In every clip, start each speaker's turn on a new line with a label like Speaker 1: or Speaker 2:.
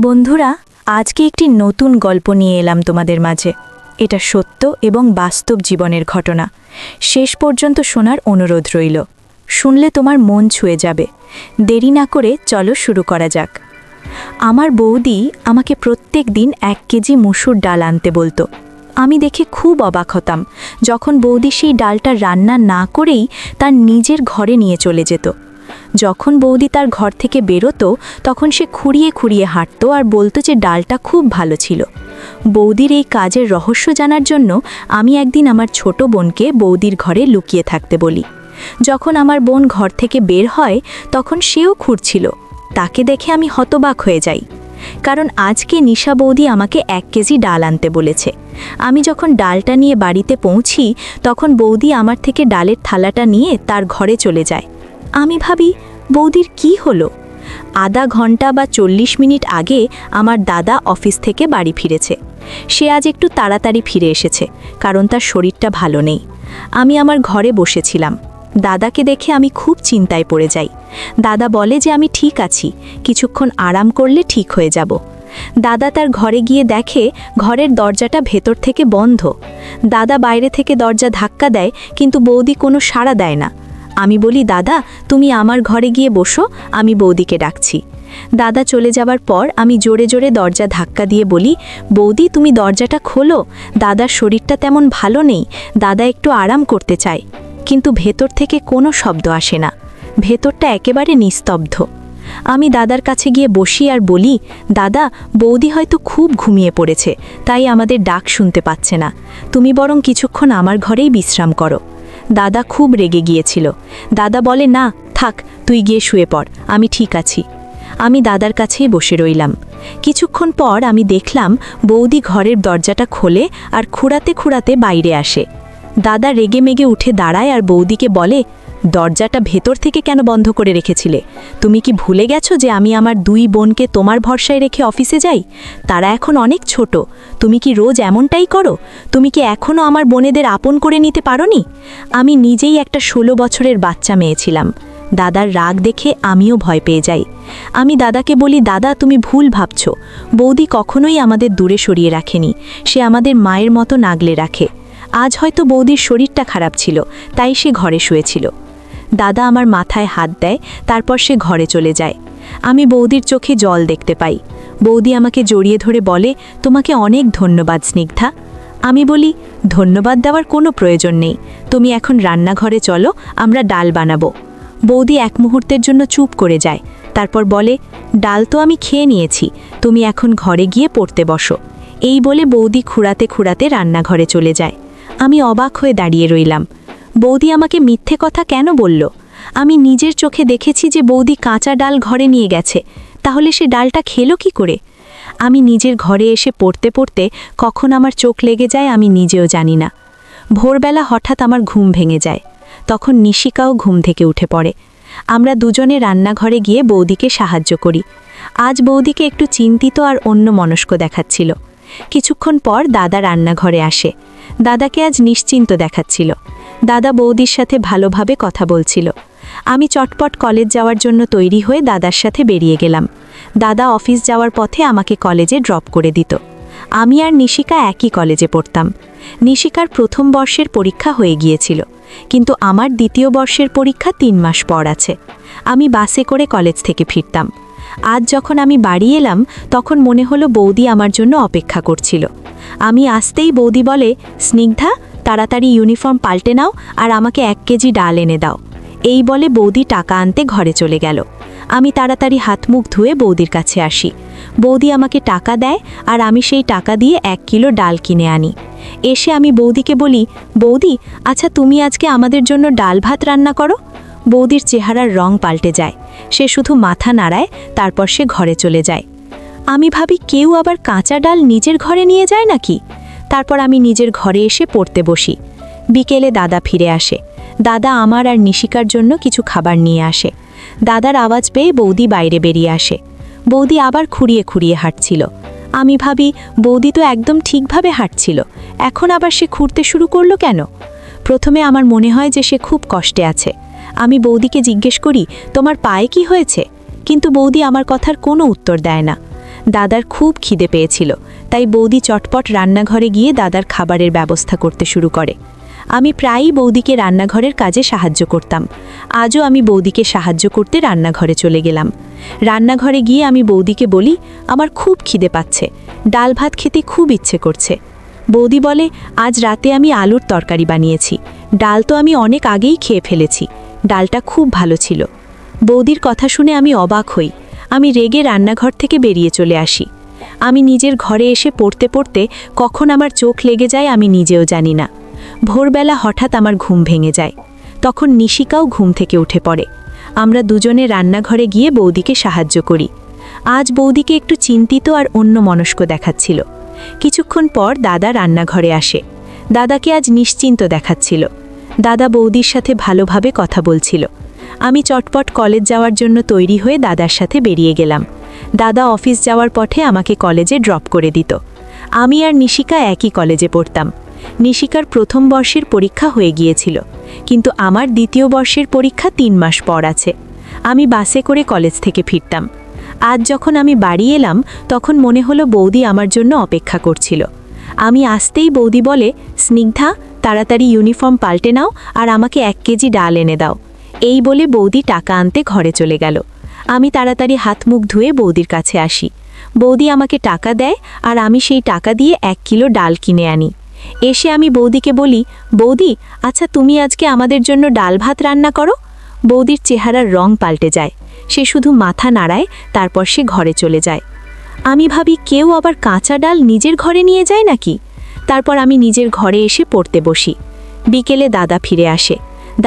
Speaker 1: বন্ধুরা, আজকে একটি নতুন গল্প নিয়ে এলাম তোমাদের মাঝে। এটা সত্য এবং বাস্তব জীবনের ঘটনা। শেষ পর্যন্ত শোনার অনুরোধ রইল। শুনলে তোমার মন ছুঁয়ে যাবে। দেরি না করে চলো শুরু করা যাক। আমার বৌদি আমাকে প্রত্যেক দিন 1 কেজি মসুর ডাল আনতে বলতো। আমি দেখে খুব অবাক হতাম যখন বৌদি সেই ডালটা রান্না না করেই তার নিজের ঘরে নিয়ে চলে যেত। যখন বৌদি তার ঘর থেকে বেরোতো তখন সে খুঁড়িয়ে খুঁড়িয়ে হাঁটতো আর বলতো যে ডালটা খুব ভালো ছিল। বৌদির এই কাজের রহস্য জানার জন্য আমি একদিন আমার ছোট বোনকে বৌদির ঘরে লুকিয়ে থাকতে বলি। যখন আমার বোন ঘর থেকে বের হয় তখন সেও খুঁড়ছিল। তাকে দেখে আমি হতবাক হয়ে যাই, কারণ আজকে নিশা বৌদি আমাকে 1 কেজি ডাল আনতে বলেছে। আমি যখন ডালটা নিয়ে বাড়িতে পৌঁছি তখন বৌদি আমার থেকে ডালের থালাটা নিয়ে তার ঘরে চলে যায়। আমি ভাবি, বৌদির কি হলো? আধা ঘন্টা বা 40 মিনিট আগে আমার দাদা অফিস থেকে বাড়ি ফিরেছে। সে আজ একটু তাড়াতাড়ি ফিরে এসেছে, কারণ তার শরীরটা ভালো নেই। আমি আমার ঘরে বসেছিলাম। দাদাকে দেখে আমি খুব চিন্তায় পড়ে যাই। দাদা বলে যে আমি ঠিক আছি, কিছুক্ষণ আরাম করলে ঠিক হয়ে যাব। দাদা তার ঘরে গিয়ে দেখে ঘরের দরজাটা ভেতর থেকে বন্ধ। দাদা বাইরে থেকে দরজা ধাক্কা দেয়, কিন্তু বৌদি কোনো সাড়া দেয় না। আমি বলি, দাদা তুমি আমার ঘরে গিয়ে বসো, আমি বৌদিকে ডাকছি। দাদা চলে যাবার পর আমি জোরে জোরে দরজা ধাক্কা দিয়ে বলি, বৌদি তুমি দরজাটা খোলো, দাদার শরীরটা তেমন ভালো নেই, দাদা একটু আরাম করতে চায়। কিন্তু ভেতর থেকে কোনো শব্দ আসে না, ভেতরটা একেবারে নিস্তব্ধ। আমি দাদার কাছে গিয়ে বসি আর বলি, দাদা বৌদি হয়তো খুব ঘুমিয়ে পড়েছে, তাই আমাদের ডাক শুনতে পাচ্ছে না, তুমি বরং কিছুক্ষণ আমার ঘরেই বিশ্রাম করো। দাদা খুব রেগে গিয়েছিল। দাদা বলে, না থাক, তুই গিয়ে শুয়ে পড়, আমি ঠিক আছি। আমি দাদার কাছেই বসে রইলাম। কিছুক্ষণ পর আমি দেখলাম বৌদি ঘরের দরজাটা খোলে আর খুঁড়াতে খুঁড়াতে বাইরে আসে। দাদা রেগে মেগে উঠে দাঁড়ায় আর বৌদিকে বলে, দরজাটা ভেতর থেকে কেন বন্ধ করে রেখেছিলে? তুমি কি ভুলে গেছো যে আমি আমার 2 বোনকে তোমার ভরসায় রেখে অফিসে যাই? তারা এখন অনেক ছোট, তুমি কি রোজ এমনটাই করো? তুমি কি এখনও আমার বোনেদের আপন করে নিতে পারোনি? আমি নিজেই একটা 16 বছরের বাচ্চা মেয়ে ছিলাম। দাদার রাগ দেখে আমিও ভয় পেয়ে যাই। আমি দাদাকে বলি, দাদা তুমি ভুল ভাবছো, বৌদি কখনোই আমাদের দূরে সরিয়ে রাখেনি, সে আমাদের মায়ের মতো আগলে রাখে। আজ হয়তো বৌদির শরীরটা খারাপ ছিল, তাই সে ঘরে শুয়েছিল। দাদা আমার মাথায় হাত দেয়, তারপর সে ঘরে চলে যায়। আমি বৌদির চোখে জল দেখতে পাই। বৌদি আমাকে জড়িয়ে ধরে বলে, তোমাকে অনেক ধন্যবাদ স্নিগ্ধা। আমি বলি, ধন্যবাদ দেওয়ার কোনো প্রয়োজন নেই, তুমি এখন রান্নাঘরে চলো, আমরা ডাল বানাবো। বৌদি এক মুহূর্তের জন্য চুপ করে যায়, তারপর বলে, ডাল তো আমি খেয়ে নিয়েছি, তুমি এখন ঘরে গিয়ে পড়তে বসো। এই বলে বৌদি খুঁড়াতে খুঁড়াতে রান্নাঘরে চলে যায়। আমি অবাক হয়ে দাঁড়িয়ে রইলাম। বৌদি আমাকে মিথ্যে কথা কেন বলল? আমি নিজের চোখে দেখেছি যে বৌদি কাঁচা ডাল ঘরে নিয়ে গেছে, তাহলে সে ডালটা খেলো কি করে? আমি নিজের ঘরে এসে পড়তে পড়তে কখন আমার চোখ লেগে যায় আমি নিজেও জানি না। ভোরবেলা হঠাৎ আমার ঘুম ভেঙে যায়। তখন নিশিকাও ঘুম থেকে উঠে পড়ে। আমরা দুজনে রান্নাঘরে গিয়ে বৌদিকে সাহায্য করি। আজ বৌদিকে একটু চিন্তিত আর অন্যমনস্ক দেখাচ্ছিল। কিছুক্ষণ পর দাদা রান্নাঘরে আসে। দাদাকে আজ নিশ্চিন্ত দেখাচ্ছিল। দাদা বৌদির সাথে ভালোভাবে কথা বলছিল। আমি চটপট কলেজ যাওয়ার জন্য তৈরি হয়ে দাদার সাথে বেরিয়ে গেলাম। দাদা অফিস যাওয়ার পথে আমাকে কলেজে ড্রপ করে দিত। আমি আর নিশিকা একই কলেজে পড়তাম। নিশিকার প্রথম বর্ষের পরীক্ষা হয়ে গিয়েছিল, কিন্তু আমার দ্বিতীয় বর্ষের পরীক্ষা 3 মাস পর আছে। আমি বাসে করে কলেজ থেকে ফিরতাম। আজ যখন আমি বাড়ি এলাম তখন মনে হলো বৌদি আমার জন্য অপেক্ষা করছিল। আমি আসতেই বৌদি বলে, স্নিগ্ধা তাড়াতাড়ি ইউনিফর্ম পাল্টে নাও আর আমাকে 1 কেজি ডাল এনে দাও। এই বলে বৌদি টাকা আনতে ঘরে চলে গেল। আমি তাড়াতাড়ি হাত মুখ ধুয়ে বৌদির কাছে আসি। বৌদি আমাকে টাকা দেয় আর আমি সেই টাকা দিয়ে 1 কিলো ডাল কিনে আনি। এসে আমি বৌদিকে বলি, বৌদি আচ্ছা তুমি আজকে আমাদের জন্য ডাল ভাত রান্না করো। বৌদির চেহারার রং পাল্টে যায়, সে শুধু মাথা নাড়ায়, তারপর সে ঘরে চলে যায়। আমি ভাবি, কেউ আবার কাঁচা ডাল নিজের ঘরে নিয়ে যায় নাকি? তারপর আমি নিজের ঘরে এসে পড়তে বসি। বিকেলে দাদা ফিরে আসে। দাদা আমার আর নিশিকার জন্য কিছু খাবার নিয়ে আসে। দাদার আওয়াজ পেয়ে বৌদি বাইরে বেরিয়ে আসে। বৌদি আবার খুঁড়িয়ে খুঁড়িয়ে হাঁটছিল। আমি ভাবি, বৌদি তো একদম ঠিকভাবে হাঁটছিল, এখন আবার সে খুঁড়তে শুরু করলো কেন? প্রথমে আমার মনে হয় যে সে খুব কষ্টে আছে। আমি বৌদিকে জিজ্ঞেস করি, তোমার পায়ে কি হয়েছে? কিন্তু বৌদি আমার কথার কোনো উত্তর দেয় না। দাদার খুব খিদে পেয়েছিল, তাই বৌদি চটপট রান্নাঘরে গিয়ে দাদার খাবারের ব্যবস্থা করতে শুরু করে। আমি প্রায়ই বৌদিকে রান্নাঘরের কাজে সাহায্য করতাম। আজও আমি বৌদিকে সাহায্য করতে রান্নাঘরে চলে গেলাম। রান্নাঘরে গিয়ে আমি বৌদিকে বলি, আমার খুব খিদে পাচ্ছে, ডাল ভাত খেতে খুব ইচ্ছে করছে। বৌদি বলে, আজ রাতে আমি আলুর তরকারি বানিয়েছি, ডাল তো আমি অনেক আগেই খেয়ে ফেলেছি, ডালটা খুব ভালো ছিল। বৌদির কথা শুনে আমি অবাক হই। আমি রেগে রান্নাঘর থেকে বেরিয়ে চলে আসি। আমি নিজের ঘরে এসে পড়তে পড়তে কখন আমার চোখ লেগে যায় আমি নিজেও জানি না। ভোরবেলা হঠাৎ আমার ঘুম ভেঙে যায়। তখন নিশিকাও ঘুম থেকে উঠে পড়ে। আমরা দুজনে রান্নাঘরে গিয়ে বৌদিকে সাহায্য করি। আজ বৌদিকে একটু চিন্তিত আর অন্যমনস্ক দেখাচ্ছিল। কিছুক্ষণ পর দাদা রান্নাঘরে আসে। দাদাকে আজ নিশ্চিন্ত দেখাচ্ছিল। দাদা বৌদির সাথে ভালোভাবে কথা বলছিল। আমি চটপট কলেজ যাওয়ার জন্য তৈরি হয়ে দাদার সাথে বেরিয়ে গেলাম। দাদা অফিস যাওয়ার পথে আমাকে কলেজে ড্রপ করে দিত। আমি আর নিশিকা একই কলেজে পড়তাম। নিশিকার প্রথম বর্ষের পরীক্ষা হয়ে গিয়েছিল, কিন্তু আমার দ্বিতীয় বর্ষের পরীক্ষা 3 মাস পর আছে। আমি বাসে করে কলেজ থেকে ফিরতাম। আজ যখন আমি বাড়ি এলাম তখন মনে হলো বৌদি আমার জন্য অপেক্ষা করছিল। আমি আসতেই বৌদি বলে, স্নিগ্ধা, তাড়াতাড়ি ইউনিফর্ম পাল্টে নাও আর আমাকে 1 কেজি ডাল এনে দাও। এই বলে বৌদি টাকা আনতে ঘরে চলে গেল। আমি তাড়াতাড়ি হাত মুখ ধুয়ে বৌদির কাছে আসি। বৌদি আমাকে টাকা দেয় আর আমি সেই টাকা দিয়ে 1 কিলো ডাল কিনে আনি। এসে আমি বৌদিকে বলি, বৌদি, আচ্ছা তুমি আজকে আমাদের জন্য ডাল ভাত রান্না করো। বৌদির চেহারার রং পাল্টে যায়। সে শুধু মাথা নাড়ায়, তারপর সে ঘরে চলে যায়। আমি ভাবি, কেউ আবার কাঁচা ডাল নিজের ঘরে নিয়ে যায় নাকি? তারপর আমি নিজের ঘরে এসে পড়তে বসি। বিকেলে দাদা ফিরে আসে।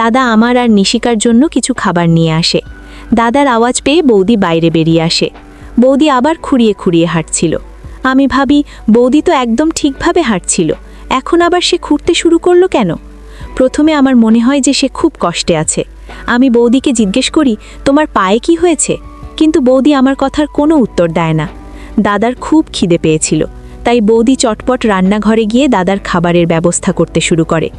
Speaker 1: দাদা আমার আর নিশিকার জন্য কিছু খাবার নিয়ে আসে। দাদার আওয়াজ পেয়ে বৌদি বাইরে বেরিয়ে আসে। বৌদি আবার খুঁড়িয়ে খুঁড়িয়ে হাঁটছিল। আমি ভাবি, বৌদি তো একদম ঠিকভাবে হাঁটছিল, এখন আবার সে খুঁড়তে শুরু করলো কেন? প্রথমে আমার মনে হয় যে সে খুব কষ্টে আছে। আমি বৌদিকে জিজ্ঞেস করি, তোমার পায়ে কি হয়েছে? কিন্তু বৌদি আমার কথার কোনো উত্তর দেয় না। দাদার খুব খিদে পেয়েছিল, তাই বৌদি চটপট রান্নাঘরে গিয়ে দাদার খাবারের ব্যবস্থা করতে শুরু করে।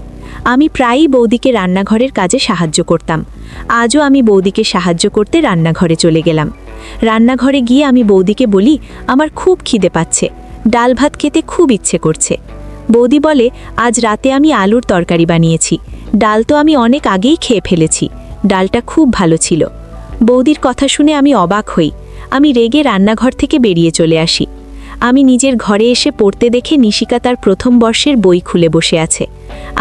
Speaker 1: আমি প্রায়ই বৌদিকে রান্নাঘরের কাজে সাহায্য করতাম। আজও আমি বৌদিকে সাহায্য করতে রান্নাঘরে চলে গেলাম। রান্নাঘরে গিয়ে আমি বৌদিকে বলি, আমার খুব খিদে পাচ্ছে, ডাল ভাত খেতে খুব ইচ্ছে করছে। বৌদি বলে, আজ রাতে আমি আলুর তরকারি বানিয়েছি, ডাল তো আমি অনেক আগেই খেয়ে ফেলেছি, ডালটা খুব ভালো ছিল। বৌদির কথা শুনে আমি অবাক হই। আমি রেগে রান্নাঘর থেকে বেরিয়ে চলে আসি। আমি নিজের ঘরে এসে পড়তে দেখে নিশিকা তার প্রথম বর্ষের বই খুলে বসে আছে।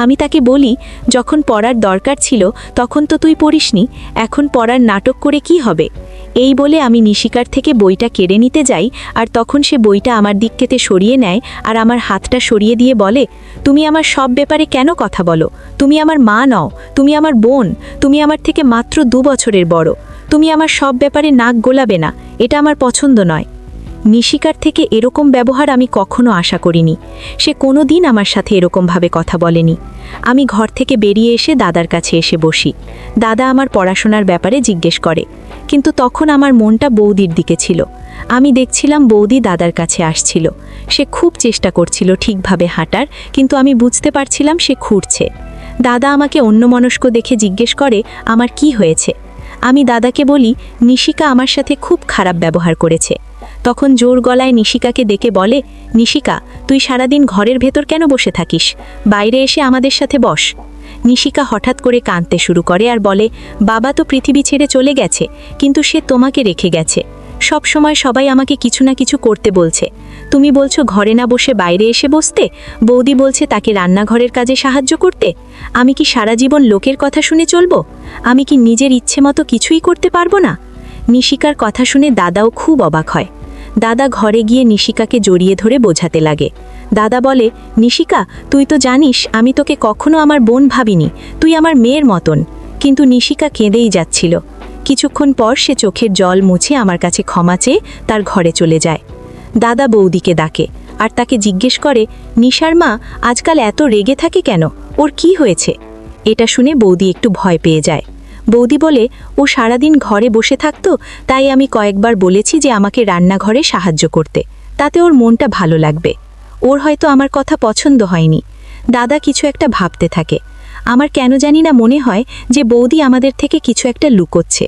Speaker 1: আমি তাকে বলি, যখন পড়ার দরকার ছিল তখন তো তুই পড়িসনি, এখন পড়ার নাটক করে কি হবে? এই বলে আমি নিশিকার থেকে বইটা কেড়ে নিতে যাই, আর তখন সে বইটা আমার দিক থেকে সরিয়ে নেয় আর আমার হাতটা সরিয়ে দিয়ে বলে, তুমি আমার সব ব্যাপারে কেন কথা বলো? তুমি আমার মা নও, তুমি আমার বোন, তুমি আমার থেকে মাত্র 2 বছরের বড়। তুমি আমার সব ব্যাপারে নাক গোলাবে না, এটা আমার পছন্দ নয়। নিশিকার থেকে এরকম ব্যবহার আমি কখনো আশা করিনি। সে কোনো দিন আমার সাথে এরকমভাবে কথা বলেনি। আমি ঘর থেকে বেরিয়ে এসে দাদার কাছে এসে বসি। দাদা আমার পড়াশোনার ব্যাপারে জিজ্ঞেস করে, কিন্তু তখন আমার মনটা বৌদির দিকে ছিল। আমি দেখছিলাম বৌদি দাদার কাছে আসছিল। সে খুব চেষ্টা করছিল ঠিকভাবে হাঁটার, কিন্তু আমি বুঝতে পারছিলাম সে খুঁড়ছে। দাদা আমাকে অন্যমনস্ক দেখে জিজ্ঞেস করে, আমার কি হয়েছে? আমি দাদাকে বলি, নিশিকা আমার সাথে খুব খারাপ ব্যবহার করেছে। তখন জোর গলায় নিশিকাকে ডেকে বলে, নিশিকা, তুই সারাদিন ঘরের ভেতর কেন বসে থাকিস? বাইরে এসে আমাদের সাথে বস। নিশিকা হঠাৎ করে কাঁদতে শুরু করে আর বলে, বাবা তো পৃথিবী ছেড়ে চলে গেছে, কিন্তু সে তোমাকে রেখে গেছে। সব সময় সবাই আমাকে কিছু না কিছু করতে বলছে। তুমি বলছো ঘরে না বসে বাইরে এসে বসতে, বৌদি বলছে তাকে রান্নাঘরের কাজে সাহায্য করতে। আমি কি সারা জীবন লোকের কথা শুনে চলবো? আমি কি নিজের ইচ্ছে মতো কিছুই করতে পারবো না? নিশিকার কথা শুনে দাদাও খুব অবাক হয়। দাদা ঘরে গিয়ে নিশিকাকে জড়িয়ে ধরে বোঝাতে লাগে। দাদা বলে, নিশিকা, তুই তো জানিস আমি তোকে কখনো আমার বোন ভাবিনি, তুই আমার মেয়ের মতন। কিন্তু নিশিকা কেঁদেই যাচ্ছিল। কিছুক্ষণ পর সে চোখের জল মুছে আমার কাছে ক্ষমা চেয়ে তার ঘরে চলে যায়। দাদা বৌদিকে ডাকে আর তাকে জিজ্ঞেস করে, নিশার মা আজকাল এত রেগে থাকে কেন? ওর কি হয়েছে? এটা শুনে বৌদি একটু ভয় পেয়ে যায়। বৌদি বলে, ও সারাদিন ঘরে বসে থাকতো, তাই আমি কয়েকবার বলেছি যে আমাকে রান্নাঘরে সাহায্য করতে, তাতে ওর মনটা ভালো লাগবে। ওর হয়তো আমার কথা পছন্দ হয়নি। দাদা কিছু একটা ভাবতে থাকে। আমার কেন জানি না মনে হয় যে বৌদি আমাদের থেকে কিছু একটা লুকোচ্ছে।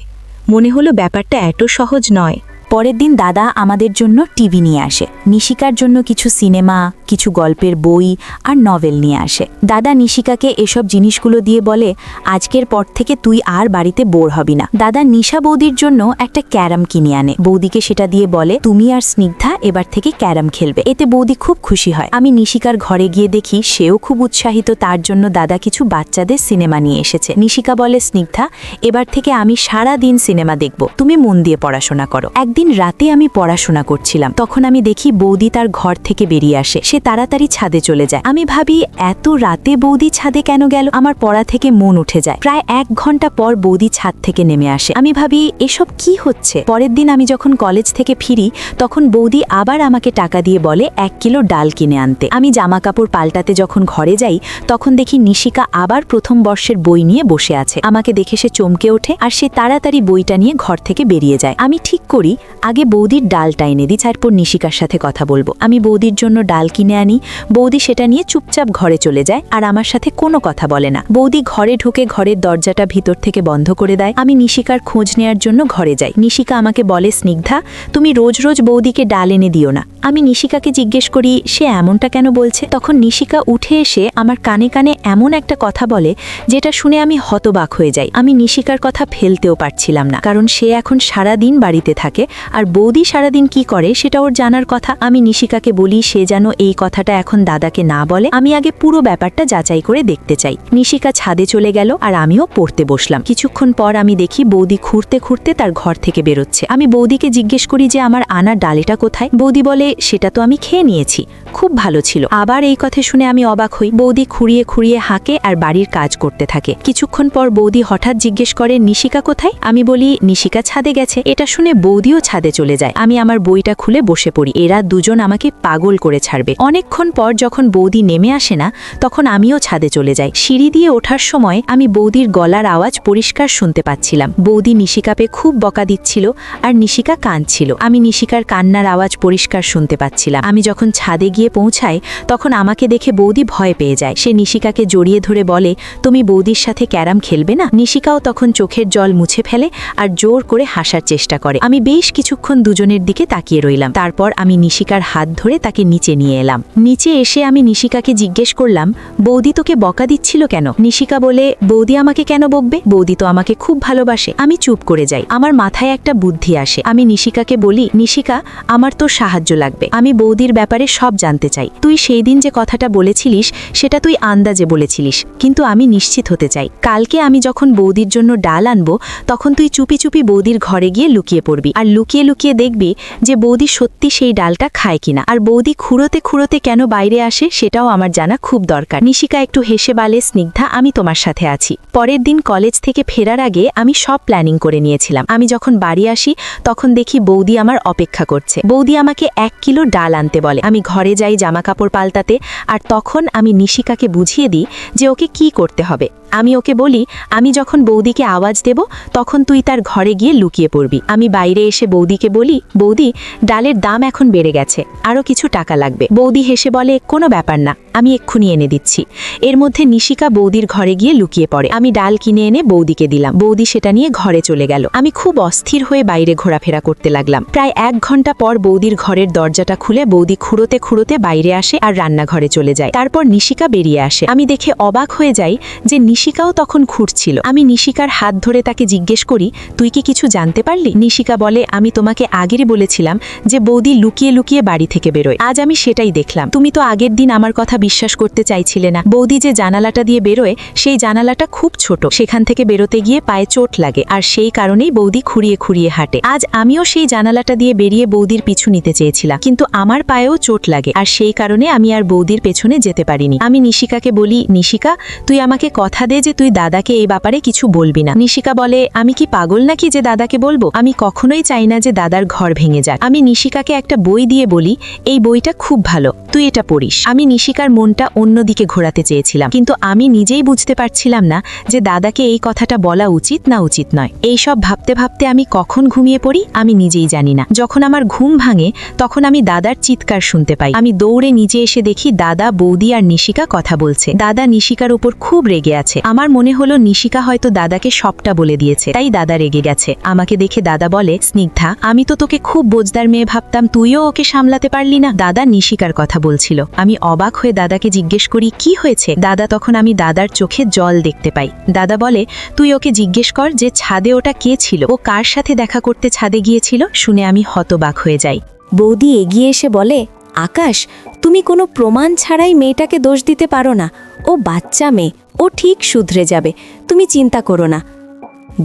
Speaker 1: মনে হলো ব্যাপারটা এত সহজ নয়। পরের দিন দাদা আমাদের জন্য টিভি নিয়ে আসে। নিশিকার জন্য কিছু সিনেমা, কিছু গল্পের বই আর নভেল নিয়ে আসে। দাদা নিশিকাকে এসব জিনিসগুলো দিয়ে বলে, আজকের পর থেকে তুই আর বাড়িতে বোর হবি না। দাদা নিশা বৌদির জন্য একটা ক্যারাম কিনে আনে। বৌদিকে সেটা দিয়ে বলে, তুমি আর স্নিগ্ধা এবার থেকে ক্যারাম খেলবে। এতে বৌদি খুব খুশি হয়। আমি নিশিকার ঘরে গিয়ে দেখি সেও খুব উৎসাহিত। তার জন্য দাদা কিছু বাচ্চাদের সিনেমা নিয়ে এসেছে। নিশিকা বলে, স্নিগ্ধা, এবার থেকে আমি সারা দিন সিনেমা দেখব, তুমি মন দিয়ে পড়াশোনা করো। একদিন রাতে আমি পড়াশোনা করছিলাম, তখন আমি দেখি বৌদি তার ঘর থেকে বেরিয়ে আসে। সে তাড়াতাড়ি ছাদে চলে যায়। আমি ভাবি, এত রাতে বৌদি ছাদে কেন গেল? আমার পড়া থেকে মন উঠে যায়। প্রায় 1 ঘন্টা পর বৌদি ছাদ থেকে নেমে আসে। আমি ভাবি, এসব কি হচ্ছে? পরের দিন আমি যখন কলেজ থেকে ফিরি, তখন বৌদি আবার আমাকে টাকা দিয়ে বলে 1 কিলো ডাল কিনে আনতে। আমি জামা কাপড় পাল্টাতে যখন ঘরে যাই, তখন দেখি নিশিকা আবার প্রথম বর্ষের বই নিয়ে বসে আছে। আমাকে দেখে সে চমকে ওঠে আর সে তাড়াতাড়ি বইটা নিয়ে ঘর থেকে বেরিয়ে যায়। আমি ঠিক করি আগে বৌদির ডালটা এনে দিই, তারপর নিশিকার সাথে কথা বলবো। আমি বৌদির জন্য ডাল কিনে আনি। বৌদি সেটা নিয়ে চুপচাপ ঘরে চলে যায় আর আমার সাথে কোনো কথা বলে না। বৌদি ঘরে ঢুকে ঘরের দরজাটা ভিতর থেকে বন্ধ করে দেয়। আমি নিশিকার খোঁজ নেয়ার জন্য ঘরে যাই। নিশিকা আমাকে বলে, স্নিগ্ধা, তুমি রোজ রোজ বৌদিকে ডাল এনে দিও না। আমি নিশিকাকে জিজ্ঞেস করি সে এমনটা কেন বলছে। তখন নিশিকা উঠে এসে আমার কানে কানে এমন একটা কথা বলে যেটা শুনে আমি হতবাক হয়ে যাই। আমি নিশিকার কথা ফেলতেও পারছিলাম না, কারণ সে এখন সারা দিন বাড়িতে থাকে আর বৌদি সারাদিন কি করে সেটা ওর জানার কথা। আমি নিশিকাকে বলি সে যেন এই কথাটা এখন দাদাকে না বলে। আমি আগে পুরো ব্যাপারটা যাচাই করে দেখতে চাই। নিশিকা ছাদে চলে গেল আর আমিও পড়তে বসলাম। কিছুক্ষণ পর আমি দেখি বৌদি খুঁড়তে খুঁড়তে তার ঘর থেকে বেরোচ্ছে। আমি বৌদিকে জিজ্ঞেস করি যে আমার আনার ডালিটা কোথায়। বৌদি বলে, সেটা তো আমি খেয়ে নিয়েছি, খুব ভালো ছিল। আবার এই কথা শুনে আমি অবাক হই। বৌদি খুঁড়িয়ে খুঁড়িয়ে হাঁকে আর বাড়ির কাজ করতে থাকে। কিছুক্ষণ পর বৌদি হঠাৎ জিজ্ঞেস করে, নিশিকা কোথায়? আমি বলি, নিশিকা ছাদে গেছে। এটা শুনে বৌদিও ছাদে চলে যায়। আমি আমার বইটা খুলে বসে পড়ি। এরা দুজন আমাকে পাগল করে ছাড়বে। অনেকক্ষণ পর যখন বৌদি নেমে আসে না, তখন আমিও ছাদে চলে যাই। সিঁড়ি দিয়ে ওঠার সময় আমি বৌদির গলার আওয়াজ পরিষ্কার শুনতে পাচ্ছিলাম। বৌদি নিশিকাকে খুব বকা দিচ্ছিল আর নিশিকা কাঁদছিল। আমি নিশিকার কান্নার আওয়াজ পরিষ্কার শুনতে পাচ্ছিলাম। আমি যখন ছাদে গিয়ে পৌঁছাই, তখন আমাকে দেখে বৌদি ভয় পেয়ে যায়। সে নিশিকাকে জড়িয়ে ধরে বলে, তুমি বৌদির সাথে ক্যারাম খেলবে না? নিশিকাও তখন চোখের জল মুছে ফেলে আর জোর করে হাসার চেষ্টা করে। আমি বেশ কিছুক্ষণ দুজনের দিকে তাকিয়ে রইলাম। তারপর আমি নিশিকার হাত ধরে তাকে নিচে নিয়ে এলাম। নিচে এসে আমি নিশিকাকে জিজ্ঞেস করলাম, বৌদি তোকে বকা দিচ্ছিল কেন? নিশিকা বলে, বৌদি আমাকে কেন বকবে? বৌদি তো আমাকে খুব ভালোবাসে। আমি চুপ করে যাই। আমার মাথায় একটা বুদ্ধি আসে। আমি নিশিকাকে বলি, নিশিকা, আমার তোর সাহায্য লাগবে। আমি বৌদির ব্যাপারে সব জানতে চাই। তুই সেই দিন যে কথাটা বলেছিলিস সেটা তুই আন্দাজে বলেছিলিস, কিন্তু আমি নিশ্চিত হতে চাই। কালকে আমি যখন বৌদির জন্য ডাল আনবো, তখন তুই চুপি চুপি বৌদির ঘরে গিয়ে লুকিয়ে পড়বি আর লুকিয়ে লুকিয়ে দেখবি যে বৌদি সত্যি সেই ডালটা খায় কিনা। আর বৌদি খুঁড়োতে খুঁড়োতে কেন বাইরে আসে সেটাও আমার জানা খুব দরকার। নিশিকা একটু হেসে বলে, স্নিগ্ধা, আমি তোমার সাথে আছি। পরের দিন কলেজ থেকে ফেরার আগে আমি সব প্ল্যানিং করে নিয়েছিলাম। আমি যখন বাড়ি আসি, তখন দেখি বৌদি আমার অপেক্ষা করছে। বৌদি আমাকে 1 কিলো ডাল আনতে বলে। আমি ঘরে যাই জামা কাপড় পাল্টাতে, আর তখন আমি নিশিকাকে বুঝিয়ে দিই যে ওকে কি করতে হবে। আমি ওকে বলি, আমি যখন বৌদিকে আওয়াজ দেব, তখন তুই তার ঘরে গিয়ে লুকিয়ে পড়বি। আমি বাইরে এসে বৌদিকে বলি, বৌদি, ডালের দাম এখন বেড়ে গেছে, আরও কিছু টাকা লাগবে। বৌদি হেসে বলে, কোনো ব্যাপার না, আমি এক্ষুনি এনে দিচ্ছি। এর মধ্যে নিশিকা বৌদির ঘরে গিয়ে লুকিয়ে পড়ে। আমি ডাল কিনে এনে বৌদিকে দিলাম। বৌদি সেটা নিয়ে ঘরে চলে গেল। আমি খুব অস্থির হয়ে বাইরে ঘোরাফেরা করতে লাগলাম। প্রায় 1 ঘন্টা পর বৌদির ঘরের দরজাটা খুলে বৌদি খুঁড়োতে খুঁড়োতে বাইরে আসে আর রান্নাঘরে চলে যায়। তারপর নিশিকা বেরিয়ে আসে। আমি দেখে অবাক হয়ে যাই যে নিশিকাও তখন খুঁড়ছিল। আমি নিশিকার হাত ধরে তাকে জিজ্ঞেস করি, তুই কি কিছু জানতে পারলি? নিশিকা বলে, আমি তোমাকে আগেরই বলেছিলাম যে বৌদি লুকিয়ে লুকিয়ে বাড়ি থেকে বেরোয়। আজ আমি সেটাই দেখলাম। তুমি তো আগের দিন আমার কথা বিশ্বাস করতে চাইছিলে না। বৌদি যে জানালাটা দিয়ে বেরোয়, সেই জানালাটা খুব ছোট। সেখান থেকে বেরোতে গিয়ে পায়ে চোট লাগে, আর সেই কারণেই বৌদি খুঁড়িয়ে খুঁড়িয়ে হাঁটে। আজ আমিও সেই জানালাটা দিয়ে বেরিয়ে বৌদির পিছু নিতে চেয়েছিলাম, কিন্তু আমার পায়েও চোট লাগে, আর সেই কারণে আমি আর বৌদির পেছনে যেতে পারিনি। আমি নিশিকাকে বলি, নিশিকা, তুই আমাকে কথা দে যে তুই দাদাকে এই ব্যাপারে কিছু বলবি না। নিশিকা বলে, আমি কি পাগল নাকি যে দাদাকে বলবো? আমি কখনোই চাই না যে দাদার ঘর ভেঙে যাক। আমি নিশিকাকে একটা বই দিয়ে বলি, এই বইটা খুব ভালো, তুই এটা পড়িস। আমি নিশিকার
Speaker 2: তার মনটা অন্যদিকে ঘোরাতে চেয়েছিলাম, কিন্তু আমি নিজেই বুঝতে পারছিলাম না যে দাদাকে এই কথাটা বলা উচিত না উচিত নয়। এইসব ভাবতে ভাবতে আমি কখন ঘুমিয়ে পড়ি আমি নিজেই জানি না। যখন আমার ঘুম ভাঙে তখন আমি দাদার চিৎকার শুনতে পাই। আমি দৌড়ে নিচে এসে দেখি দাদা, বৌদি আর নিশিকা কথা বলছে। দাদা নিশিকার উপর খুব রেগে আছে। আমার মনে হলো নিশিকা হয়তো দাদাকে সবটা বলে দিয়েছে, তাই দাদা রেগে গেছে। আমাকে দেখে দাদা বলে, স্নিগ্ধা, আমি তো তোকে খুব বোঝদার মেয়ে ভাবতাম, তুইও ওকে সামলাতে পারলি না। দাদা নিশিকার কথা বলছিল। আমি অবাক হয়ে দাদাকে জিজ্ঞেস করি, কি হয়েছে দাদা? তখন আমি দাদার চোখে জল দেখতে পাই। দাদা বলে, তুই ওকে জিজ্ঞেস কর যে ছাদে ওটা কে ছিল, ও কার সাথে দেখা করতে ছাদে গিয়েছিল। শুনে আমি হতবাক হয়ে যাই।
Speaker 1: বৌদি এগিয়ে এসে বলে, আকাশ, তুমি কোনো প্রমাণ ছাড়াই মেয়েটাকে দোষ দিতে পারো না। ও বাচ্চা মেয়ে, ও ঠিক শুধরে যাবে, তুমি চিন্তা করো না।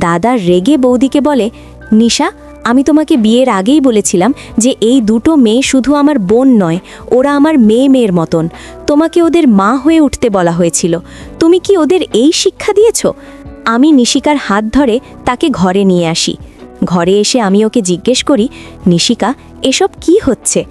Speaker 1: দাদা রেগে বৌদিকে বলে, নিশা, আমি তোমাকে বিয়ের আগেই বলেছিলাম যে এই দুটো মেয়ে শুধু আমার বোন নয়, ওরা আমার মেয়ের মতন। তোমাকে ওদের মা হয়ে উঠতে বলা হয়েছিল, তুমি কি ওদের এই শিক্ষা দিয়েছ? আমি নিশিকার হাত ধরে তাকে ঘরে নিয়ে আসি। ঘরে এসে আমি ওকে জিজ্ঞেস করি, নিশিকা, এসব কি হচ্ছে?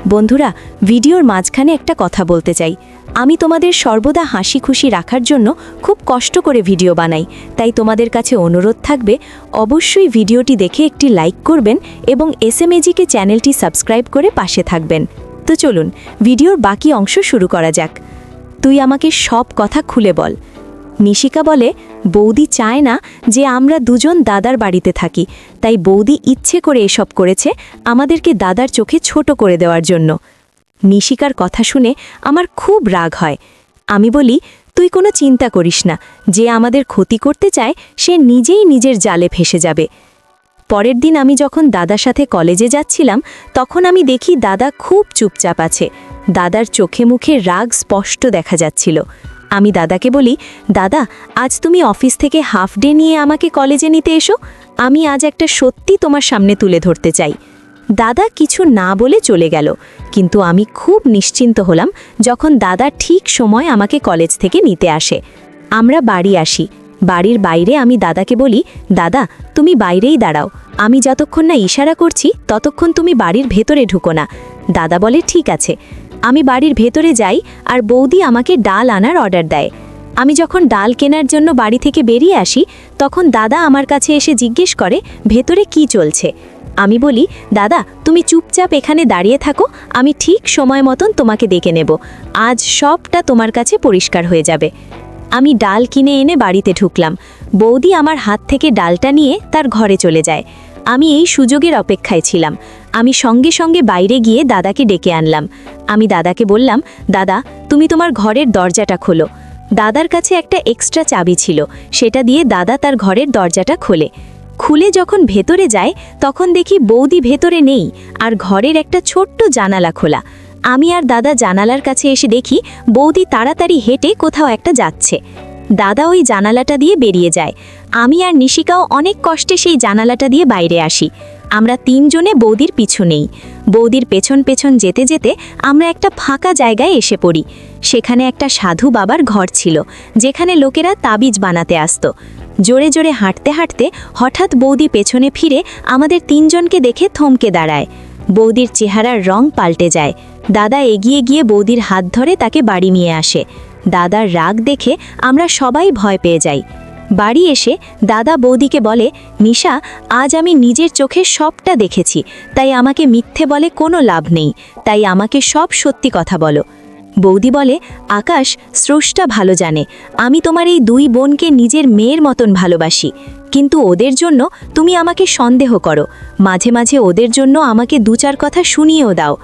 Speaker 1: বন্ধুরা, ভিডিওর মাঝখানে একটা কথা বলতে চাই। আমি তোমাদের সর্বদা হাসি খুশি রাখার জন্য খুব কষ্ট করে ভিডিও বানাই, তাই তোমাদের কাছে অনুরোধ থাকবে অবশ্যই ভিডিওটি দেখে একটি লাইক করবেন এবং এসএমএজিকে চ্যানেলটি সাবস্ক্রাইব করে পাশে থাকবেন। তো চলুন ভিডিওর বাকি অংশ শুরু করা যাক। তুই আমাকে সব কথা খুলে বল। নিশিকা বলে, বৌদি চায় না যে আমরা দুজন দাদার বাড়িতে থাকি, তাই বৌদি ইচ্ছে করে এসব করেছে আমাদেরকে দাদার চোখে ছোট করে দেওয়ার জন্য। নিশিকার কথা শুনে আমার খুব রাগ হয়। আমি বলি, তুই কোনো চিন্তা করিস না, যে আমাদের ক্ষতি করতে চায় সে নিজেই নিজের জালে ফেসে যাবে। পরের দিন আমি যখন দাদার সাথে কলেজে যাচ্ছিলাম তখন আমি দেখি দাদা খুব চুপচাপ আছে। দাদার চোখে মুখে রাগ স্পষ্ট দেখা যাচ্ছিল। আমি দাদাকে বলি, দাদা, আজ তুমি অফিস থেকে হাফ ডে নিয়ে আমাকে কলেজে নিতে এসো, আমি আজ একটা সত্যি তোমার সামনে তুলে ধরতে চাই। দাদা কিছু না বলে চলে গেল, কিন্তু আমি খুব নিশ্চিন্ত হলাম যখন দাদা ঠিক সময় আমাকে কলেজ থেকে নিতে আসে। আমরা বাড়ি আসি। বাড়ির বাইরে আমি দাদাকে বলি, দাদা, তুমি বাইরেই দাঁড়াও, আমি যতক্ষণ না ইশারা করছি ততক্ষণ তুমি বাড়ির ভেতরে ঢুকো না। দাদা বলে, ঠিক আছে। আমি বাড়ির ভেতরে যাই আর বৌদি আমাকে ডাল আনার অর্ডার দেয়। আমি যখন ডাল কেনার জন্য বাড়ি থেকে বেরিয়ে আসি তখন দাদা আমার কাছে এসে জিজ্ঞেস করে, ভেতরে কি চলছে? আমি বলি, দাদা, তুমি চুপচাপ এখানে দাঁড়িয়ে থাকো, আমি ঠিক সময় মতন তোমাকে ডেকে নেব, আজ সবটা তোমার কাছে পরিষ্কার হয়ে যাবে। আমি ডাল কিনে এনে বাড়িতে ঢুকলাম। বৌদি আমার হাত থেকে ডালটা নিয়ে তার ঘরে চলে যায়। আমি এই সুযোগের অপেক্ষায় ছিলাম। আমি সঙ্গে সঙ্গে বাইরে গিয়ে দাদাকে ডেকে আনলাম। আমি দাদাকে বললাম, দাদা, তুমি তোমার ঘরের দরজাটা খোলো। দাদার কাছে একটা এক্সট্রা চাবি ছিল, সেটা দিয়ে দাদা তার ঘরের দরজাটা খোলে। খুলে যখন ভেতরে যায় তখন দেখি বৌদি ভেতরে নেই আর ঘরের একটা ছোট্ট জানালা খোলা। আমি আর দাদা জানালার কাছে এসে দেখি বৌদি তাড়াতাড়ি হেঁটে কোথাও একটা যাচ্ছে। দাদা ওই জানালাটা দিয়ে বেরিয়ে যায়। আমি আর নিশিকাও অনেক কষ্টে সেই জানালাটা দিয়ে বাইরে আসি। আমরা তিনজনে বৌদির পিছু নেই। বৌদির পেছন পেছন যেতে যেতে আমরা একটা ফাঁকা জায়গায় এসে পড়ি। সেখানে একটা সাধু বাবার ঘর ছিল, যেখানে লোকেরা তাবিজ বানাতে আসতো। জোরে জোরে হাঁটতে হাঁটতে হঠাৎ বৌদি পেছনে ফিরে আমাদের তিনজনকে দেখে থমকে দাঁড়ায়। বৌদির চেহারার রং পাল্টে যায়। দাদা এগিয়ে গিয়ে বৌদির হাত ধরে তাকে বাড়ি নিয়ে আসে। দাদার রাগ দেখে আমরা সবাই ভয় পেয়ে যাই। বাড়ি এসে দাদা বৌদিকে বলে, নিশা, আজ আমি নিজের চোখে সবটা দেখেছি, তাই আমাকে মিথ্যে বলে কোনো লাভ নেই, তাই আমাকে সব সত্যি কথা বলো। বৌদি বলে, আকাশ, স্রষ্টা ভালো জানে আমি তোমার এই দুই বোনকে নিজের মেয়ের মতন ভালোবাসি, কিন্তু ওদের জন্য তুমি আমাকে সন্দেহ করো, মাঝে মাঝে ওদের জন্য আমাকে দু চার কথা শুনিয়েও দাও।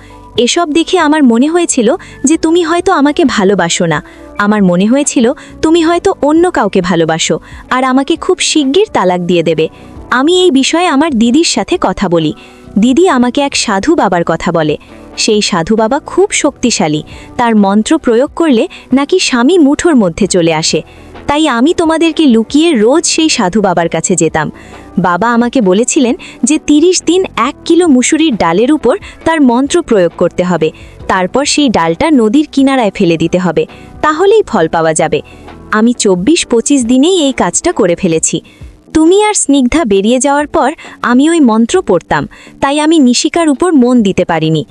Speaker 1: এসব দেখে আমার মনে হয়েছিল যে তুমি হয়তো আমাকে ভালোবাসো না। আমার মনে হয়েছিল তুমি হয়তো অন্য কাউকে ভালোবাসো আর আমাকে খুব শিগগির তালাক দিয়ে দেবে। আমি এই বিষয়ে আমার দিদির সাথে কথা বলি। দিদি আমাকে এক সাধু বাবার কথা বলে। সেই সাধু বাবা খুব শক্তিশালী, তার মন্ত্র প্রয়োগ করলে নাকি স্বামী মুঠোর মধ্যে চলে আসে। তাই আমি তোমাদেরকে লুকিয়ে রোজ সেই সাধু বাবার কাছে যেতাম। বাবা আমাকে বলেছিলেন যে 30 দিন 1 কিলো মুসুরির ডালের উপর তার মন্ত্র প্রয়োগ করতে হবে, তারপর সেই ডালটা নদীর কিনারায় ফেলে দিতে হবে, তাহলেই ফল পাওয়া যাবে। আমি 24-25 দিনেই এই কাজটা করে ফেলেছি। তুমি আর স্নিগ্ধা বেরিয়ে যাওয়ার পর আমি ওই মন্ত্র পড়তাম, তাই আমি নিশিকার উপর মন দিতে পারিনি।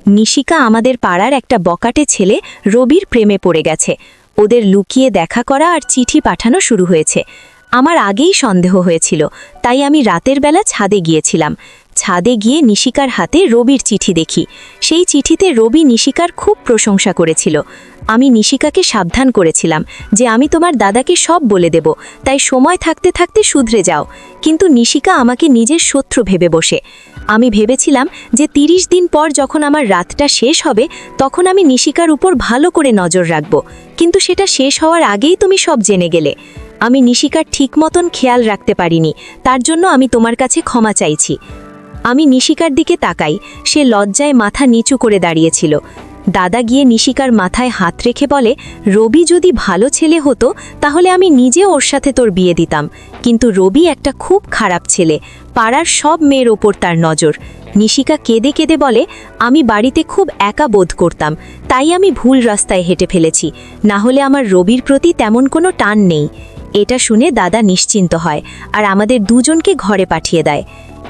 Speaker 2: নিশিকা আমাদের পাড়ার একটা বকাটে ছেলে রবির প্রেমে পড়ে গেছে। ওদের লুকিয়ে দেখা করা আর চিঠি পাঠানো শুরু হয়েছে। আমার আগেই সন্দেহ হয়েছিল, তাই আমি রাতের বেলা ছাদে গিয়েছিলাম। ছাদে গিয়ে নিশিকার হাতে রবির চিঠি দেখি। সেই চিঠিতে রবি নিশিকার খুব প্রশংসা করেছিল। আমি নিশিকাকে সাবধান করেছিলাম যে আমি তোমার দাদাকে সব বলে দেব, তাই সময় থাকতে থাকতে শুধরে যাও। কিন্তু নিশিকা আমাকে নিজের শত্রু ভেবে বসে। আমি ভেবেছিলাম যে 30 দিন পর যখন আমার রাতটা শেষ হবে তখন আমি নিশিকার উপর ভালো করে নজর রাখব, কিন্তু সেটা শেষ হওয়ার আগেই তুমি সব জেনে গেলে। আমি নিশিকার ঠিক মতন খেয়াল রাখতে পারিনি, তার জন্য আমি তোমার কাছে ক্ষমা চাইছি। আমি নিশিকার দিকে তাকাই, সে লজ্জায় মাথা নিচু করে দাঁড়িয়েছিল। দাদা গিয়ে নিশিকার মাথায় হাত রেখে বলে, রবি যদি ভালো ছেলে হতো তাহলে আমি নিজে ওর সাথে তোর বিয়ে দিতাম, কিন্তু রবি একটা খুব খারাপ ছেলে, পাড়ার সব মেয়ের ওপর তার নজর। নিশিকা কেঁদে কেঁদে বলে, আমি বাড়িতে খুব একা বোধ করতাম, তাই আমি ভুল রাস্তায় হেঁটে ফেলেছি, না হলে আমার রবির প্রতি তেমন কোনো টান নেই। এটা শুনে দাদা নিশ্চিন্ত হয় আর আমাদের দুজনকে ঘরে পাঠিয়ে দেয়।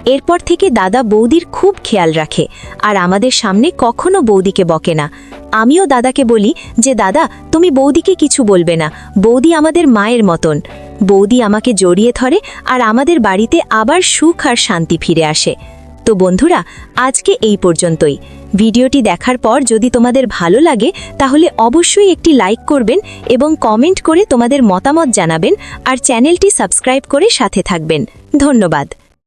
Speaker 2: এরপর থেকে দাদা বৌদির খুব খেয়াল রাখে আর আমাদের সামনে কখনো বৌদিকে বকে না। আমিও দাদাকে বলি যে দাদা তুমি বৌদিকে কিছু বলবে না, বৌদি আমাদের মায়ের মতন। বৌদি আমাকে জড়িয়ে ধরে আর আমাদের বাড়িতে আবার সুখ আর শান্তি ফিরে আসে। তো বন্ধুরা, আজকে এই পর্যন্তই। ভিডিওটি দেখার পর যদি তোমাদের ভালো লাগে তাহলে অবশ্যই একটি লাইক করবেন এবং কমেন্ট করে তোমাদের মতামত জানাবেন আর চ্যানেলটি সাবস্ক্রাইব করে সাথে থাকবেন। ধন্যবাদ।